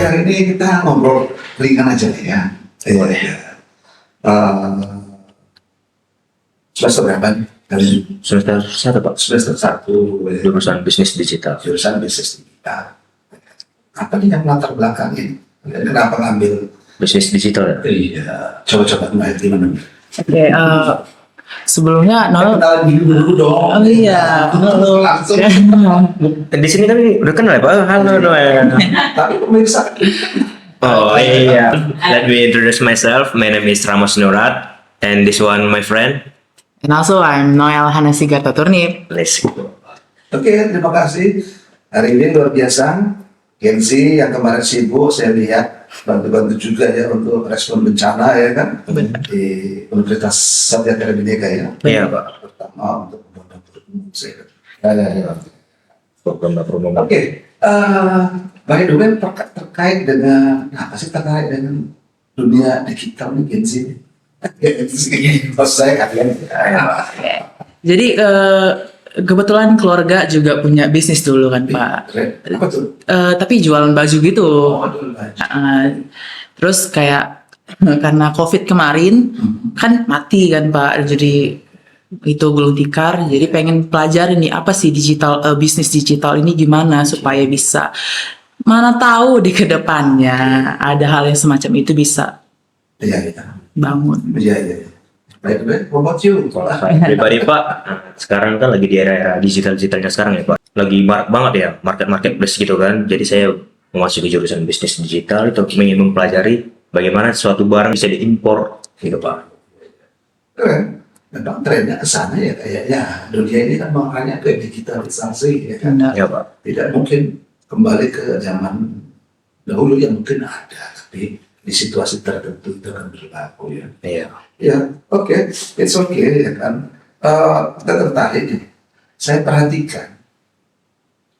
hari ini kita ngobrol ringan aja ya. Boleh. Semester berapa nih? Semester 1 Pak, Semester 1 jurusan bisnis digital. jurusan bisnis digital. Apa nih yang latar belakangnya? Kenapa ngambil? Bisnis digital ya? Iya, coba-coba mulai gimana? Oke, sebelumnya Noel. Kenalan dulu dong. Oh iya, halo. Langsung. Di sini kan udah kenal ya Pak? Halo Noel. Tapi pemirsa. Oh iya. Let me introduce myself. My name is Ramos Nurat, and this one my friend. And also I'm Noel Hanasigarta Turnip. Let's go. Oke, terima kasih. Hari ini luar biasa. Kenzi yang kemarin sibuk, saya lihat bantu-bantu juga ya untuk respon bencana ya kan. Di Universitas Satyatera Bhinneka ya. Iya Pak. Pertama untuk dapur umum saya. Program dapur umum. Oke, by the way terkait dengan apa sih terkait dengan dunia digital nih Kenzi? Pas saya kalian. Jadi kebetulan keluarga juga punya bisnis dulu kan Pak. Apa tuh? Tapi jualan baju gitu. Terus kayak karena COVID kemarin kan mati kan Pak. Jadi itu gulung tikar. Jadi pengen pelajarin nih apa sih digital bisnis digital ini gimana supaya bisa. Mana tahu di kedepannya ada hal yang semacam itu bisa Iya. bangun. Iya. By the way, what about you? Kalau saya pribadi Pak, sekarang kan lagi di era digitalnya sekarang ya Pak. Lagi marak banget ya marketplace gitu kan. Jadi saya memasuki jurusan bisnis digital itu ingin mempelajari bagaimana suatu barang bisa diimpor gitu Pak. Keren. Memang trennya ke sana ya kayaknya. Dunia ini kan makanya ke digitalisasi ya kan. Benar. Ya Pak. Tidak mungkin kembali ke zaman dahulu yang mungkin ada, tapi di situasi tertentu itu akan berlaku ya. Iya. Ya, oke, it's okay ya kan. Kita tertarik nih. Saya perhatikan,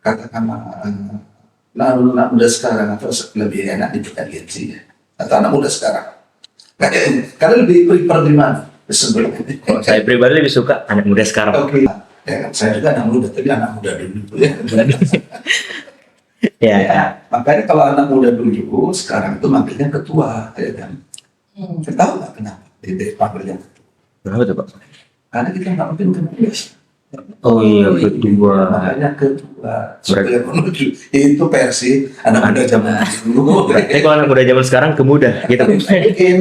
katakanlah anak muda sekarang atau lebih enak dibilang Gen Z ya, atau anak muda sekarang. Kalian lebih prefer di mana? Sebelumnya. Kalau saya pribadi lebih suka anak muda sekarang. Oke, ya kan. Saya juga anak muda, tapi anak muda dulu ya. Ya. Makanya kalau anak muda dulu, sekarang itu manggilnya ketua, ya kan. Saya tahu nggak kenapa dipanggilnya ketua? Kenapa tuh Pak? Karena kita nggak mungkin ketua. Oh iya ketua. Makanya ketua. Supaya menuju itu versi anak muda zaman dulu. Tapi kalau anak muda zaman sekarang kemuda gitu. Mungkin.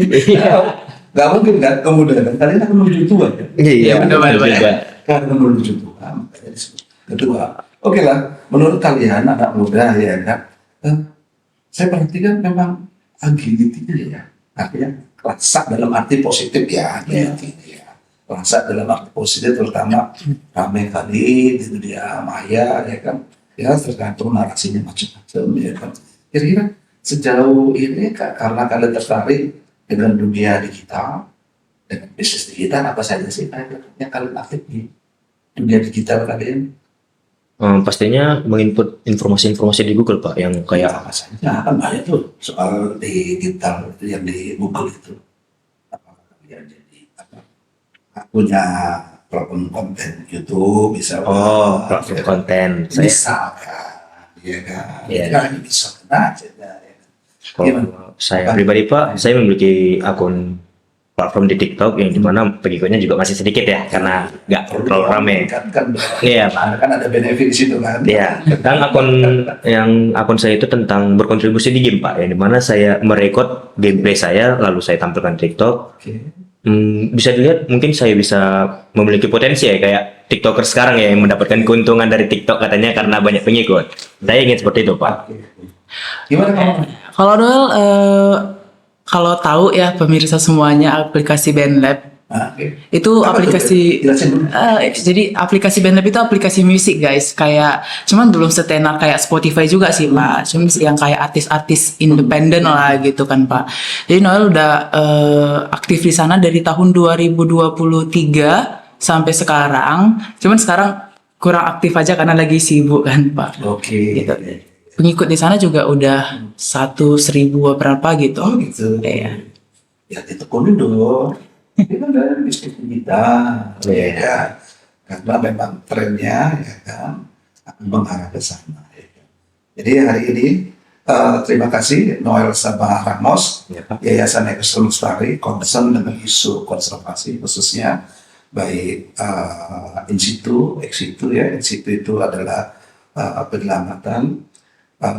Nggak mungkin kan kemudian kalian akan menuju tua kan? Iya benar. Karena menuju tua, makanya disebut ketua. Oke lah, menurut kalian anak muda ya kan, saya perhatikan memang agility-nya ya, artinya rasa dalam arti positif ya, rasa dalam arti positif terutama ramai kali itu dia Maya ya kan, ya tergantung narasinya macam-macam ya kan. Kira-kira sejauh ini karena kalian tertarik dengan dunia digital, dengan bisnis digital apa saja sih yang kalian aktif di dunia digital kalian? Pastinya menginput informasi-informasi di Google Pak, yang kayak Apa saja kan banyak tuh soal di digital itu yang di Google itu. Apakah kalian jadi punya platform konten YouTube bisa platform konten. bisa kan, iya kan, Iya. kan bisa kena aja ya. Kalau saya pribadi Pak, saya memiliki akun platform di TikTok yang dimana pengikutnya juga masih sedikit ya, karena nggak terlalu rame. Kan Iya Pak. kan ada benefit di situ kan. Iya, dan akun saya itu tentang berkontribusi di game Pak, yang dimana saya merekod gameplay saya lalu saya tampilkan di TikTok. Oke. Bisa dilihat mungkin saya bisa memiliki potensi ya kayak TikToker sekarang ya yang mendapatkan keuntungan dari TikTok katanya karena banyak pengikut. Saya ingin seperti itu Pak. Gimana kamu? Kalau Noel, kalau tahu ya pemirsa semuanya aplikasi BandLab itu Apa aplikasi tuh? Jelasin dulu. jadi aplikasi BandLab itu aplikasi musik guys, kayak cuman belum setenar kayak Spotify juga sih Pak, cuman yang kayak artis-artis independen lah gitu kan Pak. Jadi Noel udah aktif di sana dari tahun 2023 sampai sekarang, cuman sekarang kurang aktif aja karena lagi sibuk kan Pak. Oke. Gitu. Pengikut di sana juga udah 1.000 berapa gitu. Oh gitu. Iya. Ya ditekunin dong. Itu kan dari bisnis digital. Ya. Karena memang trennya ya kan akan mengarah ke sana. Ya kan? Jadi hari ini Terima kasih Noel sama Ramos, Ya, Pak. Yayasan Ekosistem Lestari, concern dengan isu konservasi khususnya baik in situ, ex situ ya. In situ itu adalah penyelamatan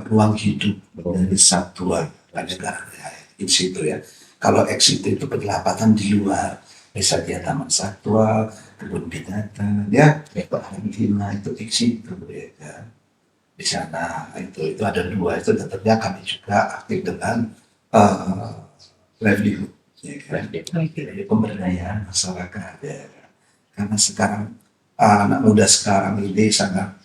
ruang hidup dari satwa dan negara ya, in situ ya. Kalau ex situ itu penyelamatan di luar, misalnya taman satwa, kebun binatang, ya, karantina itu ex situ ya kan. Di sana itu ada dua itu tentunya kami juga aktif dengan livelihood ya kan? Jadi pemberdayaan masyarakat ya kan? Karena sekarang anak muda sekarang ini sangat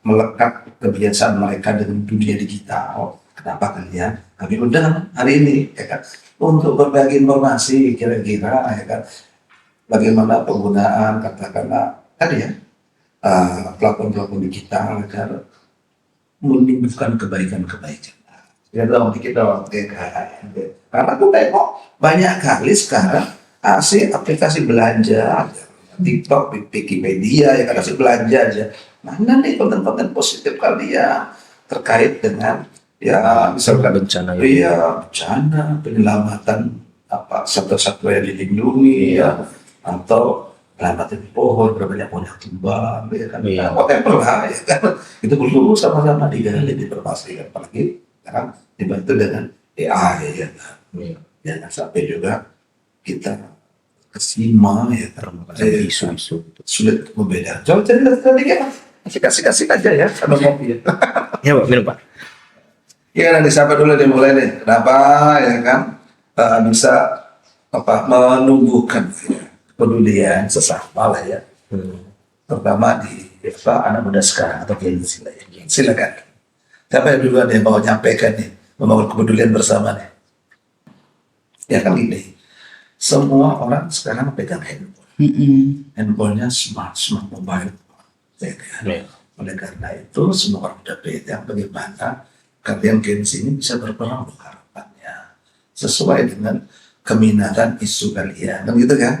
melekat kebiasaan mereka dengan dunia digital. Kenapa kalian kami undang hari ini ya kan untuk berbagi informasi kira-kira ya kan bagaimana penggunaan katakanlah tadi ya platform-platform digital agar menimbulkan kebaikan-kebaikan. Ya dong, kita waktu karena aku tengok banyak kali sekarang aplikasi belanja, TikTok, Wikipedia, ya kan kasih belanja aja. Mana nih konten-konten positif kalian terkait dengan ya misalkan Bencana ya. iya bencana, penyelamatan satwa-satwa yang dilindungi ya atau pelamatan pohon, berbanyak pohon yang tumbang, ya kan, Iya. whatever lah, ya kan, itu perlu sama-sama digali, diperpastikan, apalagi sekarang dibantu dengan AI, ya kan, Iya. jangan sampai juga kita kesima, ya kan, Sama isu-isu. sulit membedakan. Coba cerita sedikit, kasih aja ya, sama kopi ya. Ya, Pak, minum, Pak. Ya, nanti siapa dulu dimulai nih, kenapa, ya kan, bisa menumbuhkan ya, kepedulian sesama lah ya, terutama di anak muda sekarang atau Gen Z lah ya. Silakan. Siapa yang duluan yang mau nyampaikan nih, membangun kepedulian bersama nih? Ya kan gini, semua orang sekarang pegang handphone, handphonenya smart mobile, ya kan? Iya. Oleh karena itu semua orang udah pegang bagaimana kalian Gen Z ini bisa berperan untuk harapannya sesuai dengan keminatan isu kalian, kan gitu kan?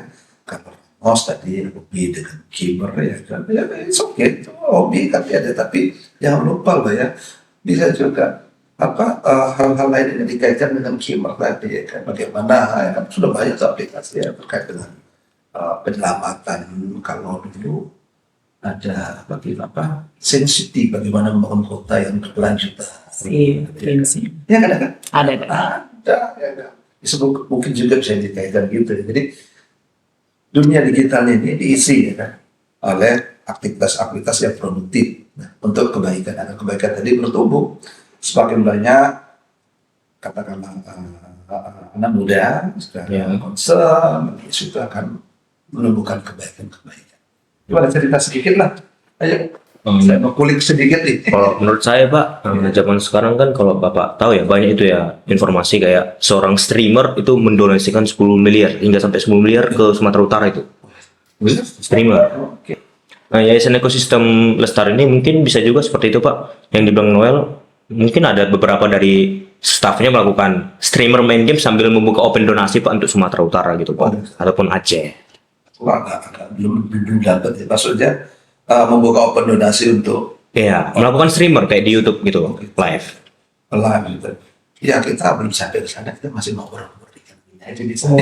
Kalau Ramos tadi hobi dengan gamer ya kan, ya it's okay, itu hobi tapi ada, tapi jangan lupa loh ya, bisa juga hal-hal lain yang dikaitkan dengan gamer tadi ya kan, bagaimana ya kan sudah banyak aplikasi ya terkait dengan penyelamatan. Kalau dulu ada sensitif bagaimana membangun kota yang berkelanjutan. Iya, Ya kan? ada. Ada ya kan. Mungkin juga bisa dikaitkan gitu ya. Jadi dunia digital ini diisi ya kan oleh aktivitas-aktivitas yang produktif untuk kebaikan, agar kebaikan tadi bertumbuh semakin banyak katakanlah anak muda sekarang concern isu itu akan menumbuhkan kebaikan. Coba cerita sedikit lah, ayo saya mau kulik sedikit nih. Kalau menurut saya, Pak, zaman sekarang kan kalau Bapak tahu ya, banyak itu ya informasi kayak seorang streamer itu mendonasikan 10 miliar hingga sampai 10 miliar ke Sumatera Utara itu. Streamer. Oke. Nah, Yayasan Ekosistem Lestari ini mungkin bisa juga seperti itu, Pak. Yang dibilang Noel, mungkin ada beberapa dari staffnya melakukan streamer main game sambil membuka open donasi, Pak, untuk Sumatera Utara gitu, Pak. Ataupun Aceh. Wah, belum dapat ya. Maksudnya membuka open donasi untuk Iya, melakukan streamer kayak di YouTube gitu, live. live gitu. Ya kita belum sampai ke sana, kita masih ngobrol-ngobrol di sana.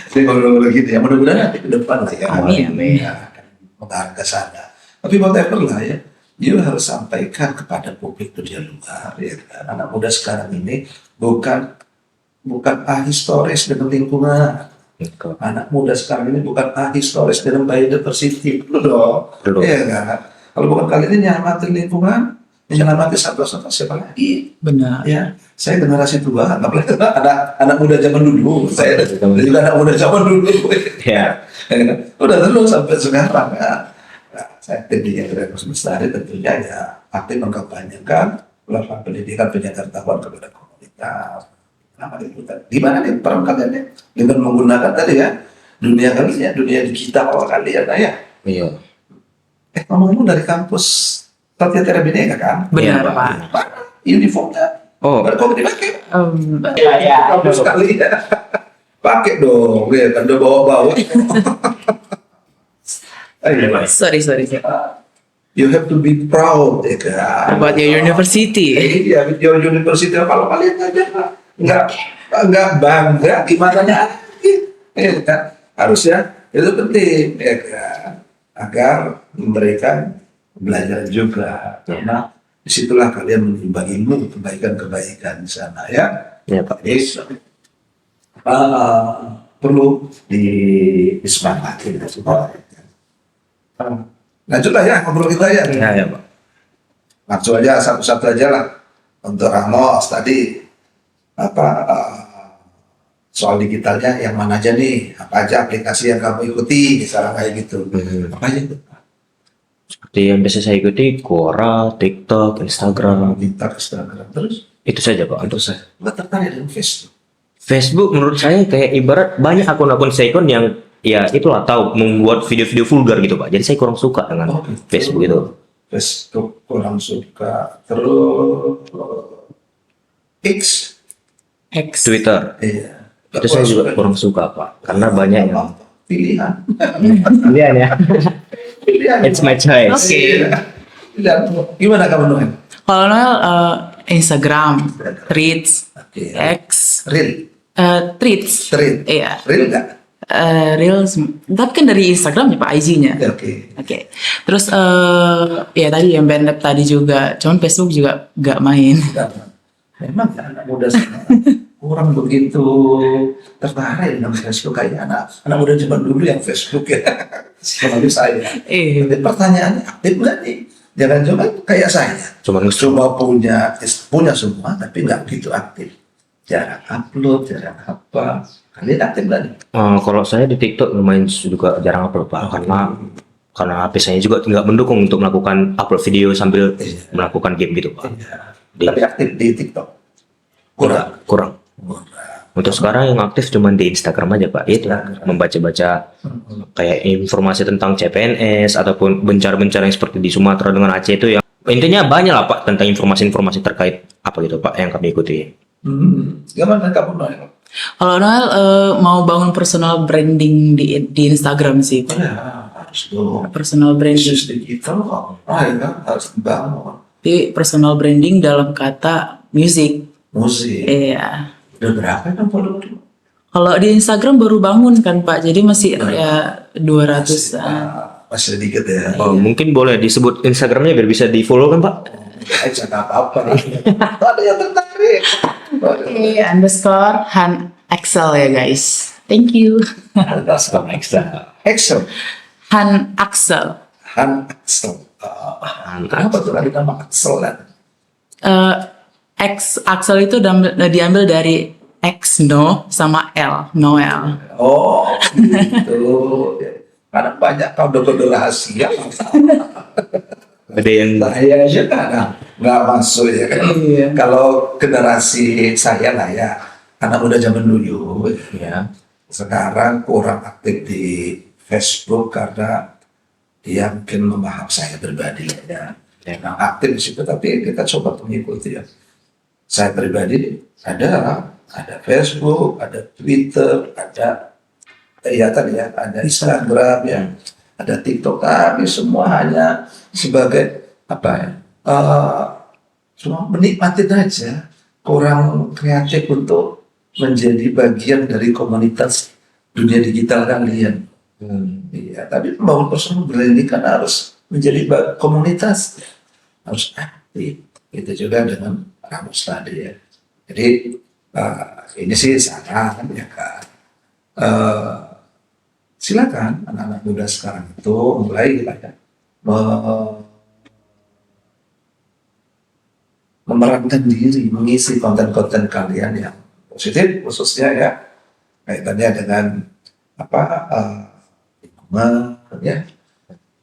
Jadi ngobrol gitu ya, mudah-mudahan nanti ke depan lah ya. Amin. Ya, akan mengarah ke sana. Tapi whatever lah ya, dia harus sampaikan kepada publik itu di luar ya kan. Anak muda sekarang ini bukan ahistoris dengan lingkungan. Anak muda sekarang ini bukan ahistoris dengan biodiversity, dong. Iya kan? Kalau bukan kali ini nyelamatin lingkungan, menyelamatin satwa-satwa siapa lagi? Benar. Ya, saya generasi tua, apalagi anak muda zaman dulu. Saya juga anak muda zaman dulu. Ya. Udah terus sampai sekarang ya. Nah, saya tim di Ekosistem Lestari tentunya ya aktif mengkampanyekan melakukan pendidikan pengetahuan kepada komunitas. Di mana nih peran kalian nih dengan menggunakan tadi ya dunia kalian ya, dunia digital kalian ya. Iya. Ngomong-ngomong dari kampus Satya Tera Bineka kan? Benar, Iya, Pak. Pak, uniformnya kok dipakai? Kampus sekali ya. Pakai dong, ya kan udah bawa-bawa. Sorry. you have to be proud, ya kan? About your university. Iya, with your university. Kalau kalian aja nggak bangga, gimana lagi? Ya kan? Harus ya, itu penting, ya kan? Agar mereka belajar juga, karena disitulah kalian menimba ilmu, kebaikan-kebaikan di sana, ya. Ya Pak. Jadi, perlu disemangati kita semua. Lanjutlah ya ngobrol kita ya. Ya Pak. Langsung aja satu-satu aja lah. Untuk Ramos tadi soal digitalnya yang mana aja nih? Apa aja aplikasi yang kamu ikuti misalnya kayak gitu? Apa aja itu? Seperti yang biasa saya ikuti, Quora, TikTok, Instagram. Instagram terus? Itu saja Pak. Itu saya nggak tertarik dengan Facebook. Facebook menurut saya kayak ibarat banyak akun-akun second yang ya itulah tahu membuat video-video vulgar gitu Pak. Jadi saya kurang suka dengan Gitu. Facebook itu. Facebook kurang suka. Terus X, X. Twitter. iya. Itu saya juga kurang suka Pak. Karena banyak yang Pilihan. pilihan ya. Pilihan. It's my choice. Oke. Pilihan. Gimana kamu Noel? Kalau Noel Instagram, Threads, Oke. X, Real. Threads. Real. Iya. Real nggak? Reels, tapi kan dari Instagram ya Pak, IG-nya. Ya, oke. Oke. Terus ya tadi yang band lab tadi juga, cuman Facebook juga gak main. Memang ya, anak muda sekarang kurang begitu tertarik dengan Facebook kayak anak muda zaman dulu yang Facebook ya. Seperti saya. Tapi pertanyaannya aktif nggak nih? Jangan-jangan kayak saya. Cuma punya semua tapi nggak begitu aktif. Jarang upload, jarang apa. Kalian aktif nggak nih? Kalau saya di TikTok lumayan juga jarang upload Pak, karena HP saya juga nggak mendukung untuk melakukan upload video sambil melakukan game gitu Pak. Tapi aktif di TikTok? Kurang. Untuk sekarang yang aktif cuma di Instagram aja Pak. Itu membaca-baca kayak informasi tentang CPNS ataupun bencana-bencana yang seperti di Sumatera dengan Aceh itu yang intinya banyak lah Pak tentang informasi-informasi terkait apa gitu Pak yang kami ikuti. Gimana kamu Noel? Kalau Noel mau bangun personal branding di Instagram sih Pak. Ya, harus dong. Personal branding. Bisnis digital kok. Ya, harus dibangun. Tapi personal branding dalam kata musik. Musik. Iya. Udah berapa kan follower? Kalau di Instagram baru bangun kan Pak, jadi masih ya 200-an. Masih sedikit ya. Mungkin boleh disebut Instagramnya biar bisa di follow kan Pak? Jangan apa-apa. Ada yang tertarik. Oke, underscore Han Axel ya guys. Thank you. Excel. Han Axel. Han Axel. Kenapa tuh ada nama Axel kan? X Axel itu diambil dari X sama L Noel. Oh, gitu. Karena banyak kode-kode rahasia. Ada yang Saya aja kan nggak masuk ya kan. Iya. Kalau generasi saya lah ya, anak muda zaman dulu ya. sekarang kurang aktif di Facebook karena dia mungkin memaham saya pribadi ya. Yang aktif di situ, tapi kita coba mengikuti ya. Saya pribadi ada Facebook, ada Twitter, ada ya tadi ya, ada Instagram ya, ada TikTok, tapi semua hanya sebagai apa ya? Cuma menikmati aja, kurang kreatif untuk menjadi bagian dari komunitas dunia digital kalian. Iya, tapi membangun personal branding kan harus menjadi komunitas, harus aktif. Itu juga dengan Ramos tadi ya. Jadi ini sih saran ya kan. Silakan anak-anak muda sekarang itu mulai lah ya memerankan diri, mengisi konten-konten kalian yang positif, khususnya ya kaitannya dengan apa lingkungan ya,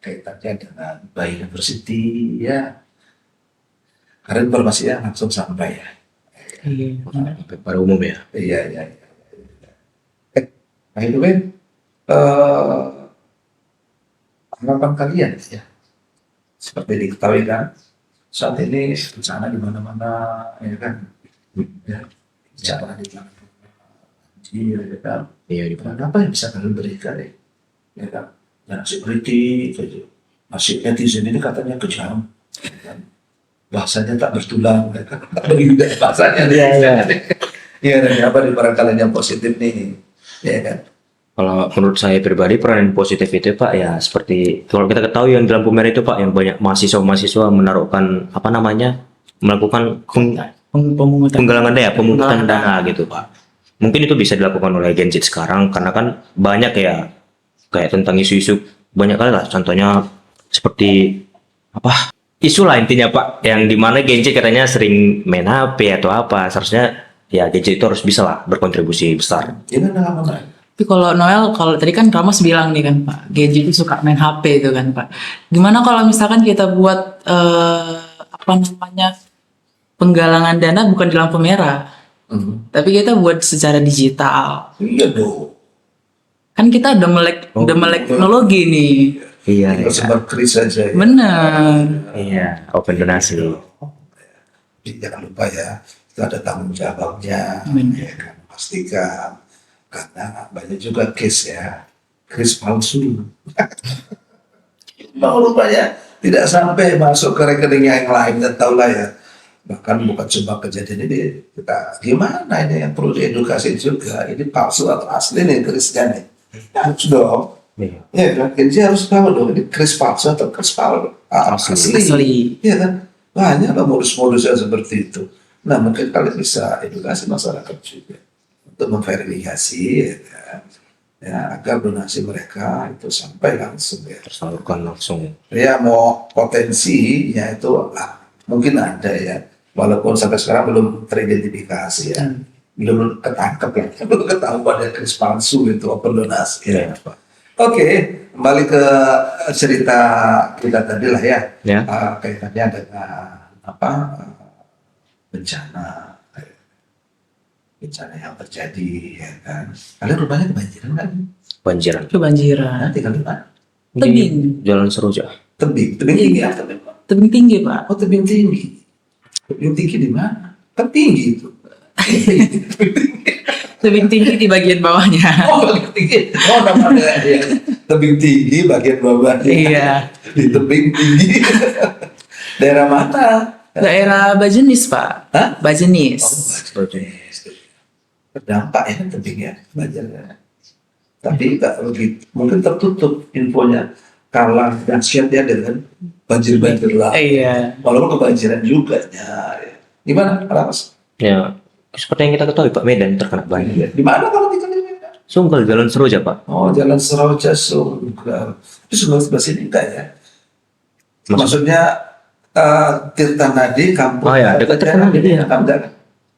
kaitannya dengan University ya. Karena informasinya langsung sampai ya. Pada umum ya. Iya. Nah itu harapan kalian ya. Seperti diketahui kan, saat ini bencana di mana-mana ya kan. Ya, bencana di mana-mana. Ya kan. Iya di Dan apa yang bisa kalian berikan ya kan? Dan security gitu. Masih netizen ini katanya kejam, kan? Bahasanya tak bertulang, berbeda bahasanya. Iya, dan apa di barangkali yang positif nih, ya kan? Kalau menurut saya pribadi peranan positif itu Pak ya seperti kalau kita ketahui yang di lampu merah itu Pak yang banyak mahasiswa menaruhkan apa namanya melakukan Pemungutan. pemungutan dana gitu Pak. Mungkin itu bisa dilakukan oleh Gen Z sekarang karena kan banyak ya kayak tentang isu-isu banyak kali lah contohnya seperti apa isu lah intinya Pak yang dimana Gen Z katanya sering main HP atau apa seharusnya ya Gen Z itu harus bisa lah berkontribusi besar. Gimana mana? Tapi kalau Noel, kalau tadi kan Ramos bilang nih kan Pak, Gen Z itu suka main HP itu kan Pak. Gimana kalau misalkan kita buat apa namanya penggalangan dana bukan di lampu merah, tapi kita buat secara digital. Iya dong. Kan kita udah melek teknologi nih. Iya. Tinggal sebar kris aja. Ya. Bener. Iya, open donasi. Jangan lupa ya, itu ada tanggung jawabnya, ya kan, pastikan. Karena banyak juga case ya, case palsu. Mau rupanya tidak sampai masuk ke rekeningnya yang lain, dan tahu lah ya. Bahkan bukan cuma kejadian ini, kita gimana ini yang perlu diedukasi juga, ini palsu atau asli nih krisnya nih. Harus dong. Iya. Ya kan, jadi harus tahu dong, ini kris palsu atau kris asli. Asli. Iya kan, banyak lah modus-modusnya seperti itu. Nah mungkin kalian bisa edukasi masyarakat juga untuk memverifikasi ya, kan? Ya, agar donasi mereka itu sampai langsung ya. Tersalurkan langsung. Ya mau potensi ya itu mungkin ada ya, walaupun sampai sekarang belum teridentifikasi ya, belum ketangkep ya, belum ketahuan ada kris palsu itu open donasi ya. Oke, kembali ke cerita kita tadi lah ya, kaitannya dengan apa bencana yang terjadi ya kan. Kalian rumahnya kebanjiran kan? Banjiran. Kebanjiran. Nanti tinggal di mana? Tebing. Jalan Seroja. Tebing tinggi apa tebing? Tebing tinggi Pak. Oh tebing tinggi. Tebing tinggi di mana? Kan tinggi itu. Tebing tinggi di bagian bawahnya. Oh bagian tinggi. Oh namanya ya. Tebing tinggi bagian bawahnya. Iya. Di tebing tinggi. Daerah mana? Daerah Bajenis Pak. Hah? Bajenis. Terdampak ya tebing ya banjirnya. Tapi tak begitu, mungkin tertutup infonya kalah dahsyatnya dengan banjir-banjir lain. Iya. Walaupun kebanjiran juga ya. Gimana Ramas? Ya, seperti yang kita ketahui Pak Medan terkena banjir. Di mana kalau tinggal di Medan? Sunggal Jalan Seroja Pak. Oh Jalan Seroja Sunggal. Itu Sunggal sebelah sini enggak ya? Maksudnya Tirta Nadi kampus. Oh ya, dekat Tirta Nadi ya.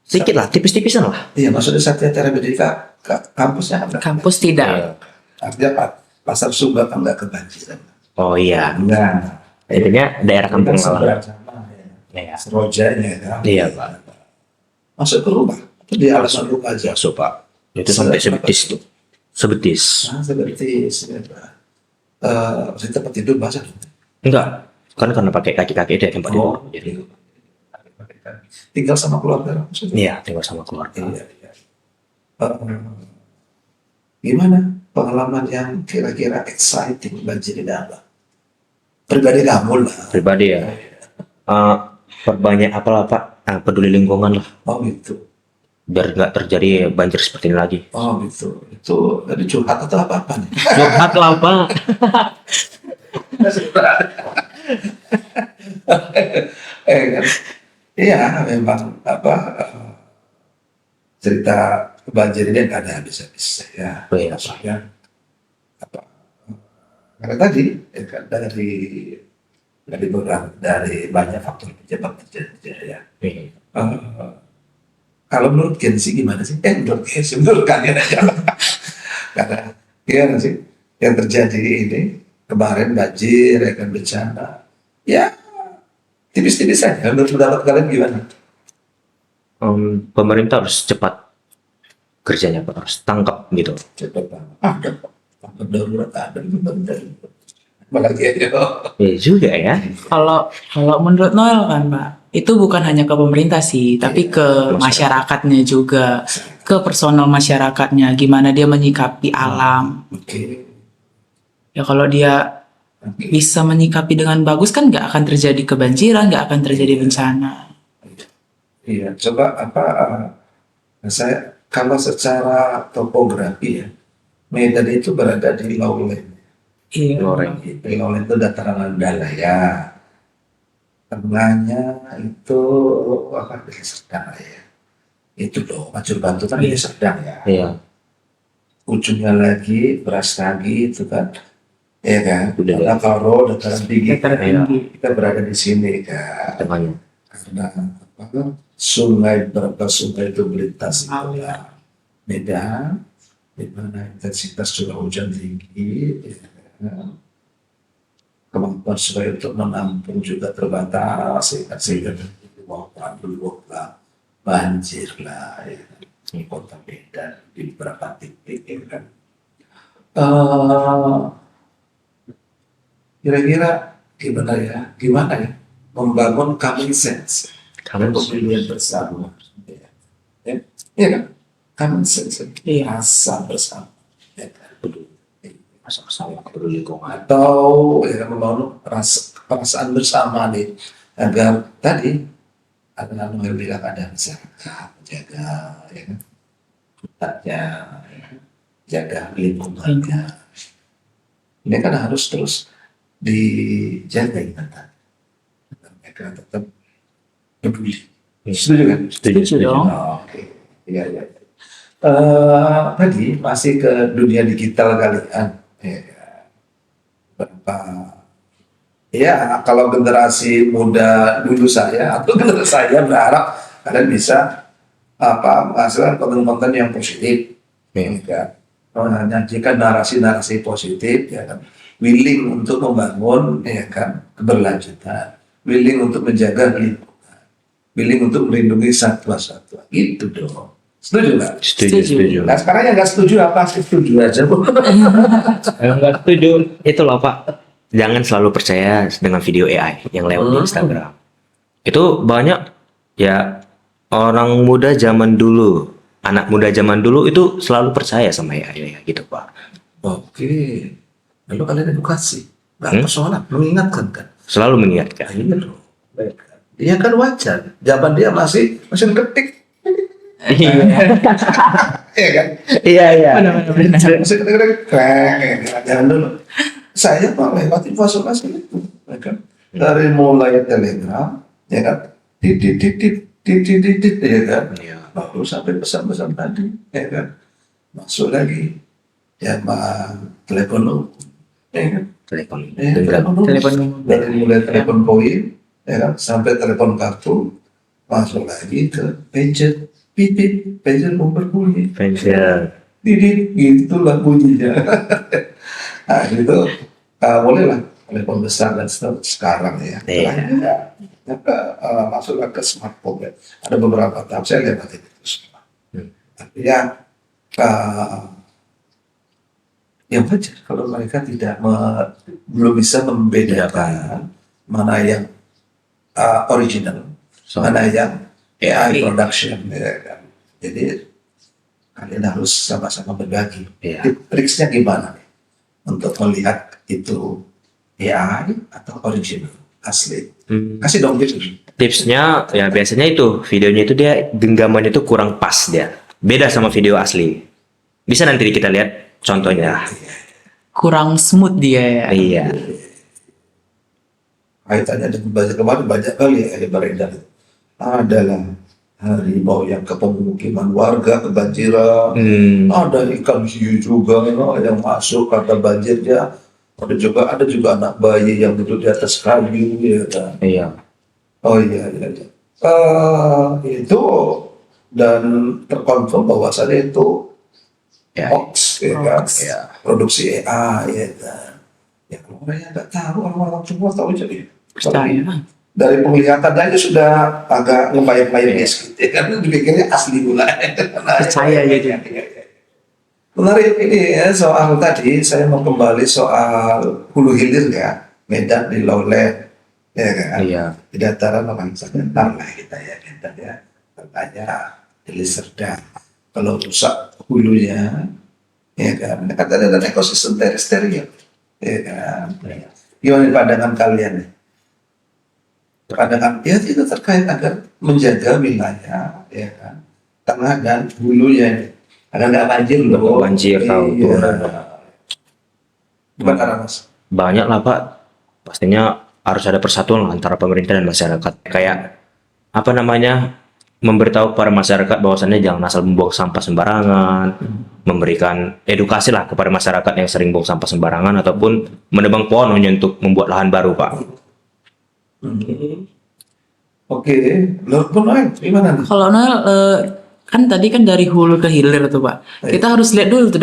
Sedikit lah, tipis-tipisan lah. Iya, maksudnya Satya Tera Medika kampusnya enggak? Kampus tidak. Artinya Pasar Sunggal kan enggak kebanjiran. Oh iya. Enggak. Intinya daerah kampung Seberang halaman. sama ya. Iya. Serojanya kan. Iya Pak. Masuk ke rumah. Itu di alasan rumah aja. Masuk Pak. Itu sampai sebetis tuh. Sebetis. Nah, seperti tempat tidur basah. Enggak. Kan karena pakai kaki-kaki dia tempat tidur. Jadi tinggal sama keluarga maksudnya. iya, tinggal sama keluarga. Iya. Gimana pengalaman yang kira-kira exciting banjir ini apa? Pribadi kamu lah. Pribadi ya. Perbanyak apalah Pak, peduli lingkungan lah. Oh gitu. Biar nggak terjadi banjir seperti ini lagi. Oh gitu. Itu tadi curhat atau apa nih? Curhat lah Pak. Kan? Iya, memang cerita banjir ini nggak ada habis-habis ya. Oh, iya, Maksudnya karena tadi ya kan, dari banyak faktor penyebab terjadi ya. Kalau menurut Gensi gimana sih? Menurut Gensi, menurut kalian aja. Karena gimana sih yang terjadi ini kemarin banjir, ya kan bencana. Ya tipis-tipis saja. Menurut pendapat kalian gimana? Pemerintah harus cepat kerjanya Pak, harus tangkap gitu. Cepat ada tanggap darurat ada pemerintah. Apalagi aja. Ya juga ya. Kalau menurut Noel kan Pak, itu bukan hanya ke pemerintah sih, tapi ke masyarakatnya juga, ke personal masyarakatnya, gimana dia menyikapi alam. Oke. Ya kalau dia bisa menyikapi dengan bagus kan nggak akan terjadi kebanjiran, nggak akan terjadi bencana. Iya, coba saya kalau secara topografi ya, Medan itu berada di lowland. Iya. Di lowland itu dataran rendah lah ya. Tengahnya itu apa? Deli Serdang lah ya. Itu loh, Majur Bantu kan Deli Serdang ya. Iya. Ujungnya lagi Brastagi itu kan, ya kan. Udah. Karena kalau dataran tinggi, Dataran kan, tinggi. kita berada di sini kan. Tengahnya. Karena apa? Sungai berapa sungai itu melintas ya. Medan, di mana intensitas curah hujan tinggi, ya kan. Kemampuan sungai untuk menampung juga terbatas, ya kan. Sehingga luap lah, banjir lah, ya kan. Di kota Medan di beberapa titik, ya kan. Kira-kira gimana ya membangun common sense Common untuk sense. pilihan bersama, ya kan, common sense, Iya. asa bersama, ya kan? Sama-sama peduli lingkungan. Atau ya membangun perasaan bersama nih agar tadi ada Noel bilang ada masyarakat menjaga ya kan hutannya, ya kan? Jaga lingkungannya. Ini kan harus terus dijaga ingatan agar mereka tetap peduli. Setuju kan? Setuju dong. Oke, iya iya. Tadi masih ke dunia digital kalian. Ya, berapa? Ya, kalau generasi muda dulu saya atau generasi saya berharap kalian bisa menghasilkan konten-konten yang positif, ya kan? Menyajikan narasi-narasi positif, ya kan? Willing untuk membangun, ya kan, keberlanjutan, willing untuk menjaga lingkungan, willing untuk melindungi satwa-satwa, gitu dong. Setuju nggak? Setuju. Nah sekarang yang nggak setuju apa sih? Setuju aja bu. Enggak setuju. Itu loh Pak. Jangan selalu percaya dengan video AI yang lewat di Instagram. Itu banyak ya orang muda zaman dulu, anak muda zaman dulu itu selalu percaya sama AI ya, gitu Pak. Oke, lalu kalian edukasi, nggak persoalan, mengingatkan kan? Selalu mengingatkan. Iya dong. Dia kan wajar, zaman dia masih mesin ketik, Iya. ya kan? Iya. Benar-benar. Mesin ketik, jangan dulu. Saya melewati fase-fase itu, ya kan? Dari mulai telegram, ya kan? Titit, ya kan? Iya. Baru sampai pesan-pesan tadi, ya kan? Masuk lagi, ya telepon lu, ya kan? Telepon. Ya, Genggam. Telepon dari mulai telepon koin, ya kan? Sampai telepon kartu, masuk lagi ke pager, pipit, pager mau berbunyi, Fansnya. didit, gitulah bunyinya. Nah itu bolehlah telepon besar dan sekarang ya. Iya. Masuklah ke smartphone ya. Ada beberapa tahap saya lihat itu semua. Tapi ya yang wajar kalau mereka belum bisa membedakan mana yang original, mana yang AI production, ya kan. Jadi kalian harus sama-sama berbagi. Iya. Triksnya gimana nih untuk melihat itu AI atau original asli? Kasih dong tips. Tipsnya ya biasanya itu videonya itu dia genggamannya itu kurang pas dia. Beda sama video asli. Bisa nanti kita lihat contohnya. Kurang smooth dia ya. Iya. Kaitannya dengan kemarin banyak kali ya beredar. Adalah harimau yang ke pemukiman warga kebanjiran. Ada ikan hiu juga yang masuk karena banjirnya. Ada juga anak bayi yang duduk di atas kayu, ya kan. Iya. Oh iya. Itu dan terkonfirm bahwasannya itu hoax, ya kan. Iya. Produksi AI, ya kan. Ya kalau orang yang nggak tahu, orang-orang semua tahu jadi. Percaya. Dari penglihatan aja sudah agak ngebayang-bayang gitu, ya kan. Dipikirnya asli pula. Percaya gitu. Menarik ini ya soal tadi, saya mau kembali soal hulu hilir ya, Medan di lowland, ya kan? Iya. Di dataran orang sebentar lah kita ya, Medan ya. Katanya Deli Serdang. Kalau rusak hulunya, ya kan? Katanya ada ekosistem teritorial, ya kan? Gimana pandangan kalian nih? Pandangan ya itu terkait agar menjaga wilayah, ya kan, tengah dan hulunya ini. Agar nggak banjir loh. Nggak banjir, tahu tuh. Gimana Mas? Banyak lah Pak, pastinya harus ada persatuan antara pemerintah dan masyarakat. Kayak apa namanya, memberitahu kepada masyarakat bahwasannya jangan asal membuang sampah sembarangan, memberikan edukasi lah kepada masyarakat yang sering buang sampah sembarangan ataupun menebang pohon hanya untuk membuat lahan baru Pak. Oke, menurut Noel gimana nih? Kalau Noel kan tadi kan dari hulu ke hilir tuh Pak. Kita harus lihat dulu tuh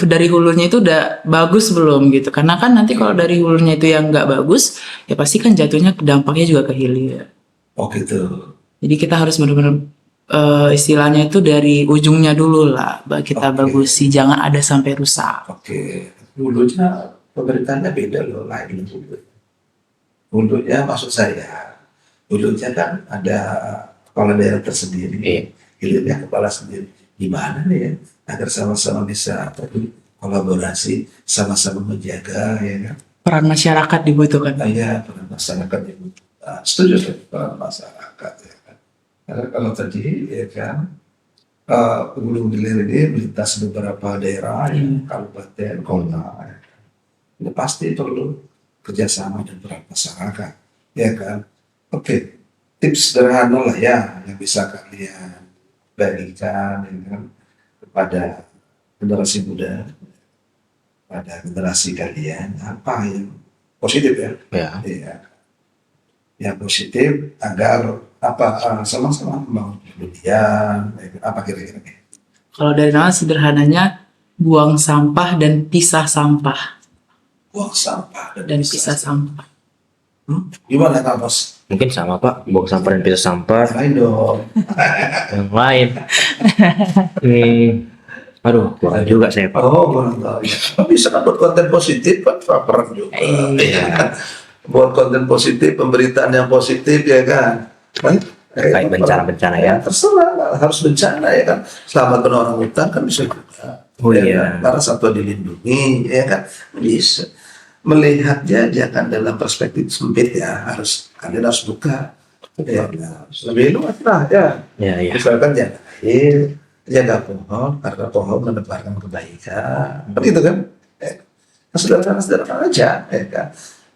dari hulunya itu udah bagus belum gitu. Karena kan nanti kalau dari hulunya itu yang nggak bagus, ya pasti kan jatuhnya dampaknya juga ke hilir. Oh gitu. Jadi kita harus benar-benar istilahnya itu dari ujungnya dulu lah, kita bagusi, jangan ada sampai rusak. Oke, hulunya pemerintahnya beda loh, lain dulu. Hulunya maksud saya, hulunya kan ada kepala daerah tersendiri, hilirnya kepala sendiri. Gimana nih ya, agar sama-sama bisa kolaborasi, sama-sama menjaga, ya kan? Peran masyarakat dibutuhkan. Ya, peran masyarakat dibutuhkan. Setuju saya, peran masyarakat, ya kan? Karena kalau tadi, ya kan, hulu hilir ini melintas beberapa daerah, ya, kabupaten, kota, ya kan? Ini pasti perlu kerjasama dan peran masyarakat, ya kan? Oke, tips sederhana lah ya yang bisa kalian bagikan, ya kan, kepada generasi muda, pada generasi kalian apa yang positif ya? Ya. Iya. Yang positif agar sama-sama membangun kemudian apa kira-kira? Kalau dari Noel sederhananya buang sampah dan pisah sampah. Buang sampah Dan pisah sampah. Gimana Kak Bos? Mungkin sama Pak, buang sampah dan pisah sampah. Lain dong. Yang lain. Aduh, kurang juga saya Pak. Oh, kurang tahu. Ya. Bisa kan buat konten positif, Pak. Perang juga. Iya. Buat konten positif, pemberitaan yang positif, ya kan? Kayak bencana-bencana ya. Terserah, harus bencana ya kan. Selamatkan orang hutan kan bisa juga. Oh ya iya. Kan? Karena satwa dilindungi, ya kan? Bisa. Melihatnya jangan dalam perspektif sempit ya. Kalian harus buka. Ya, lebih luas lah ya. Ya. Misalkan jaga pohon karena pohon menebarkan kebaikan. Kan itu kan? Sederhana aja, ya kan?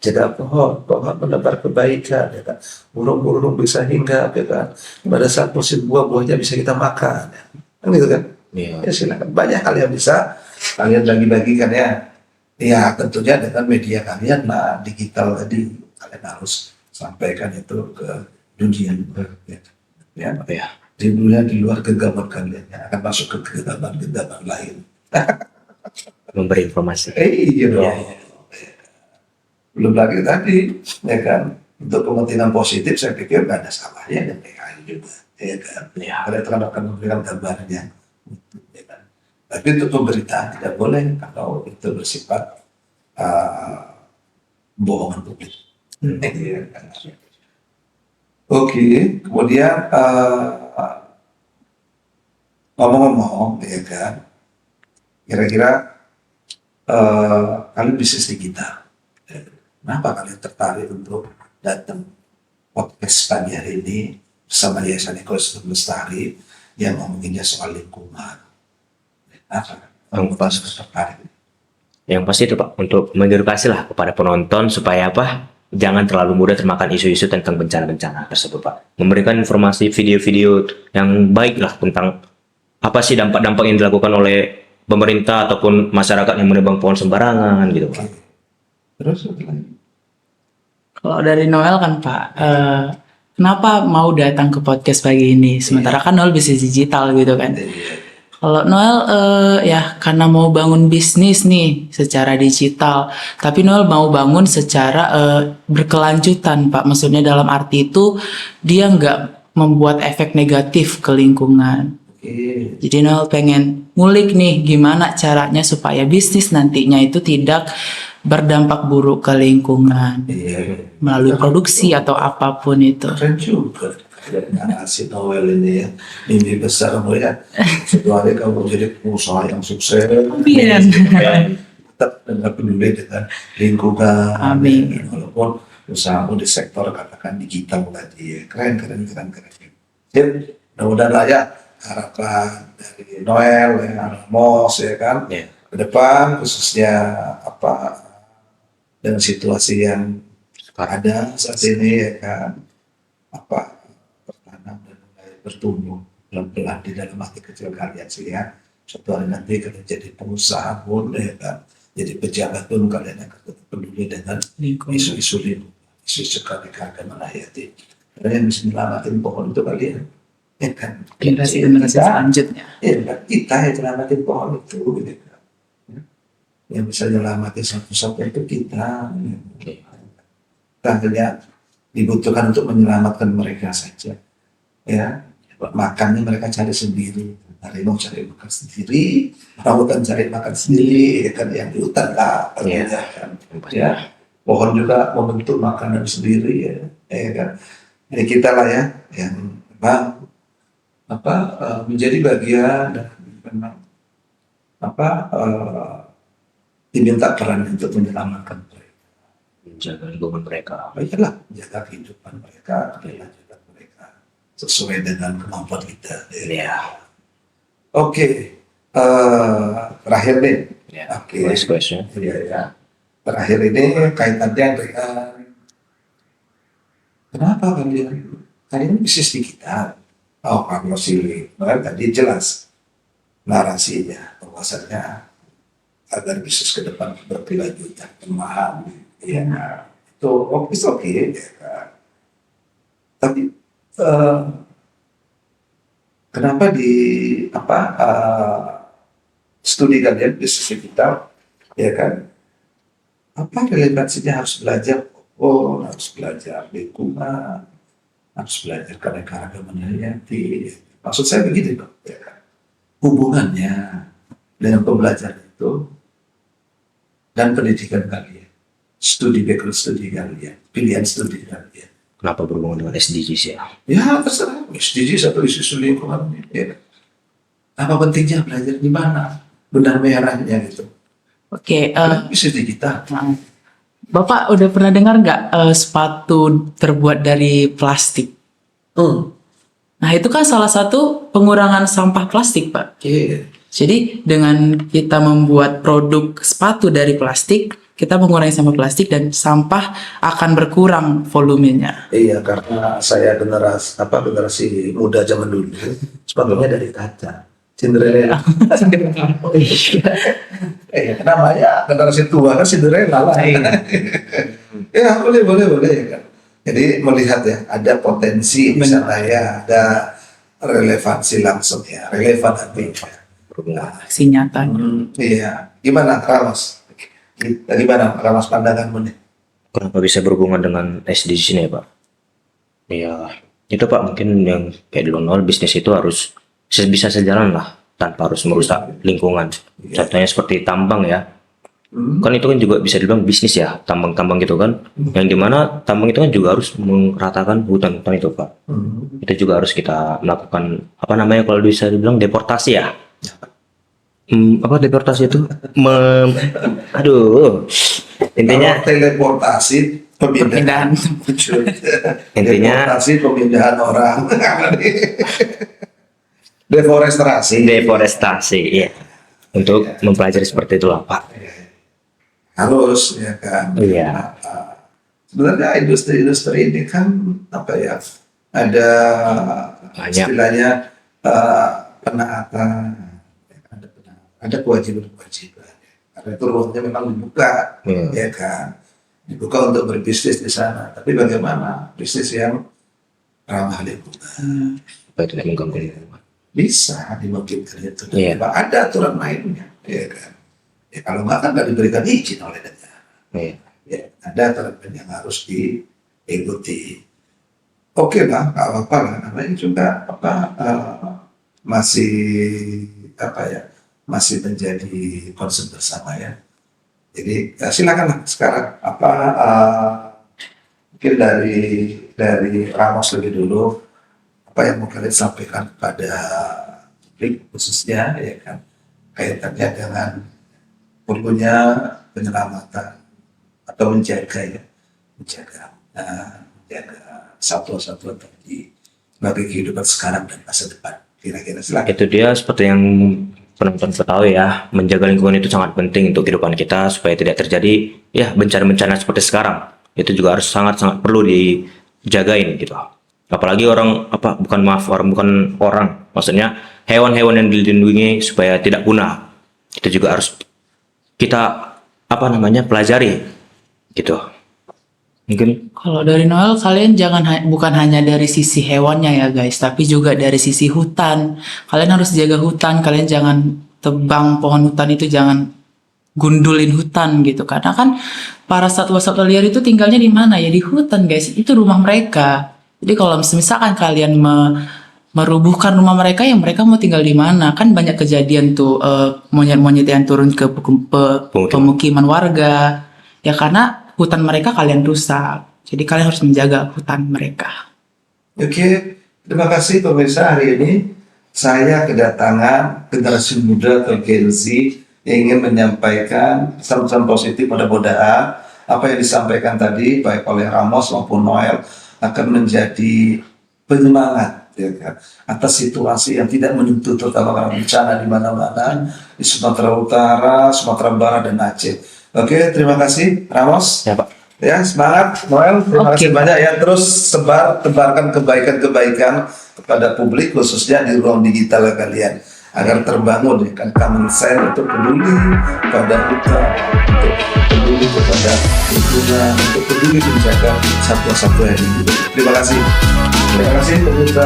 Jaga pohon menebar kebaikan, ya kan? Burung-burung bisa hinggap, ya kan? Pada saat musim buah-buahnya bisa kita makan, ya. Kan gitu kan? Iya. Ya silakan. Banyak hal yang bisa kalian bagi-bagikan ya. Ya tentunya dengan media kalian lah, digital tadi kalian harus sampaikan itu ke dunia luar, ya. Ya. Di dunia di luar genggaman kalian ya, akan masuk ke genggaman lain. Memberi informasi. Iya dong. Ya. Belum lagi tadi, ya kan, untuk kepentingan positif saya pikir nggak ada salahnya dan PKI juga, ya kan. Ya. Kalian akan memberikan gambaran yang utuh, ya kan. Tapi untuk pemberitaan tidak boleh kalau itu bersifat bohongan publik. Ya kan. Oke, kemudian ngomong-ngomong, ya kan, kira-kira kalian bisnis digital. Kenapa kalian tertarik untuk datang podcast pagi hari ini bersama Yayasan Ekosistem Lestari yang ngomonginnya soal lingkungan? Apa? Yang pas. Tertarik. Yang pasti itu Pak, untuk mengedukasi lah kepada penonton supaya apa? Jangan terlalu mudah termakan isu-isu tentang bencana-bencana tersebut Pak. Memberikan informasi video-video yang baik lah tentang apa sih dampak-dampak yang dilakukan oleh pemerintah ataupun masyarakat yang menebang pohon sembarangan gitu Pak. Terus apa lagi? Kalau dari Noel kan Pak, kenapa mau datang ke podcast pagi ini? Sementara kan Noel bisnis digital gitu kan. Kalau Noel ya karena mau bangun bisnis nih secara digital, tapi Noel mau bangun secara berkelanjutan Pak. Maksudnya dalam arti itu dia nggak membuat efek negatif ke lingkungan. Jadi Noel pengen ngulik nih gimana caranya supaya bisnis nantinya itu tidak berdampak buruk ke lingkungan melalui produksi atau apapun itu. Keren juga. Si Noel ini ya, mimpi besar kamu ya. Suatu hari kamu jadi pengusaha yang sukses. Amin. tetap peduli dengan lingkungan. Amin. Ya, walaupun usahamu di sektor katakan digital tadi, ya. Keren. Ya, mudah-mudahan lah ya, harapan dari Noel, ya, Ramos, ya kan, Ya. ke depan khususnya apa dengan situasi yang ada saat ini, ya kan, apa bertanam dan mulai bertumbuh pelan-pelan di dalam hati kecil kalian sih ya. Suatu hari nanti kalian jadi pengusaha pun, ya kan, jadi pejabat pun kalian akan tetap peduli dengan Lingkungan. isu-isu lingkungan, isu-isu keanekaragaman hayati. Karena yang bisa menyelamatin pohon itu kalian, ya kan. Generasi selanjutnya. Ya, kan? Kita yang menyelamatin pohon itu, gitu kan. Ya. Yang bisa menyelamatin satu-satu itu kita. Ya. Kita hanya dibutuhkan untuk menyelamatkan mereka saja. Ya, makannya mereka cari sendiri. Harimau cari makan sendiri, orangutan cari makan sendiri, ya kan, yang di hutan lah, Iya. kan. Ya, pohon juga membentuk makanan sendiri, ya kan. Jadi kita lah ya, yang memang menjadi bagian dan memang diminta peran untuk menyelamatkan mereka. Menjaga lingkungan mereka. Baiklah, jaga kehidupan mereka, kelanjutan mereka sesuai dengan kemampuan kita. Ya. Oke, terakhir nih. Ya. Oke. Last question. Ya. Terakhir ini kaitannya dengan kenapa kalian bisnis digital? Oh, kalau sih tadi jelas narasinya, bahwasannya agar bisnis ke depan berkelanjutan, pemahaman, ya, itu oke, ya kan. Tapi kenapa di studi kalian bisnis digital, ya kan? Apa relevansinya harus belajar harus belajar lingkungan, harus belajar keanekaragaman hayati. Maksud saya begitu dong, ya kan? Hubungannya dengan pembelajaran itu dan pendidikan kalian, background studi kalian, pilihan studi kalian. Kenapa berhubungan dengan SDGs ya? Ya terserah, SDGs atau isu-isu lingkungan, ya. Apa pentingnya belajar di mana? Benang merahnya gitu. Oke, Bisnis digital. Bapak udah pernah dengar nggak sepatu terbuat dari plastik? Nah itu kan salah satu pengurangan sampah plastik, Pak. Oke. Jadi dengan kita membuat produk sepatu dari plastik, kita mengurangi sampah plastik dan sampah akan berkurang volumenya. Iya, karena saya generasi muda zaman dulu, sepatunya dari kaca. Cinderella. Namanya generasi tua kan Cinderella lah. Ya boleh ya kan. Jadi melihat ya, ada potensi di sana ya, ada relevansi langsung ya, relevan artinya. Aksi nyatanya. Iya, gimana Ramos? Gimana Ramos pandanganmu nih? Kenapa bisa berhubungan dengan SDGs ini ya Pak? Ya, itu Pak mungkin yang kayak di awal bisnis itu harus bisa sejalan lah tanpa harus merusak lingkungan. Contohnya seperti tambang ya. Kan itu kan juga bisa dibilang bisnis ya, tambang-tambang gitu kan. Yang dimana tambang itu kan juga harus meratakan hutan-hutan itu Pak. Itu juga harus kita melakukan apa namanya kalau bisa dibilang deportasi ya. Apa deportasi itu? Aduh. Intinya kalau teleportasi pemindahan. Intinya deportasi pemindahan orang. Deforestasi ya. Untuk mempelajari seperti itulah Pak. Harus ya kan. Iya. Sebenarnya industri ini kan apa ya, ada Banyak. istilahnya penaatan, ada kewajiban-kewajiban. Karena itu ruangnya memang dibuka, ya kan, dibuka untuk berbisnis di sana. Tapi bagaimana bisnis yang ramah lingkungan? Supaya tidak mengganggu lingkungan. Bisa dimungkinkan itu. Iya. Ada aturan mainnya, ya kan. Ya, kalau nggak diberikan izin oleh negara. Iya. Ya, ada aturan yang harus diikuti. Oke lah, nggak apa-apa lah. Namanya juga masih menjadi concern bersama ya. Jadi silakanlah sekarang mungkin dari Ramos lebih dulu apa yang mau kalian sampaikan kepada publik khususnya ya kan kaitannya dengan perlunya penyelamatan atau menjaga satwa-satwa tadi bagi kehidupan sekarang dan masa depan. Kira-kira silakan. Itu dia seperti yang penonton ketahui ya, menjaga lingkungan itu sangat penting untuk kehidupan kita supaya tidak terjadi ya bencana-bencana seperti sekarang. Itu juga harus sangat-sangat perlu dijagain gitu. Apalagi bukan orang, maksudnya hewan-hewan yang dilindungi supaya tidak punah. Itu juga harus kita pelajari gitu. Mungkin Kalau dari Noel, kalian bukan hanya dari sisi hewannya ya guys, tapi juga dari sisi hutan. Kalian harus jaga hutan, kalian jangan tebang pohon hutan itu, jangan gundulin hutan gitu. Karena kan para satwa-satwa liar itu tinggalnya di mana ya? Di hutan guys, itu rumah mereka. Jadi kalau misalkan kalian merubuhkan rumah mereka, ya mereka mau tinggal di mana? Kan banyak kejadian tuh monyet-monyet yang turun ke pemukiman warga. Ya karena hutan mereka kalian rusak. Jadi kalian harus menjaga hutan mereka. Oke, terima kasih pemirsa. Hari ini saya kedatangan generasi muda atau Gen Z yang ingin menyampaikan pesan-pesan positif. Mudah-mudahan apa yang disampaikan tadi baik oleh Ramos maupun Noel akan menjadi penyemangat ya kan, atas situasi yang tidak menentu, terutama karena bencana di mana-mana di Sumatera Utara, Sumatera Barat dan Aceh. Oke, terima kasih Ramos. ya Pak. Ya, semangat Noel. Terima kasih banyak ya. Terus tebarkan kebaikan-kebaikan kepada publik khususnya di ruang digital kalian agar terbangun ya kan common sense untuk peduli pada hutan, untuk peduli kepada lingkungan, untuk peduli menjaga satwa-satwa yang hidup. Terima kasih. Terima kasih pemirsa.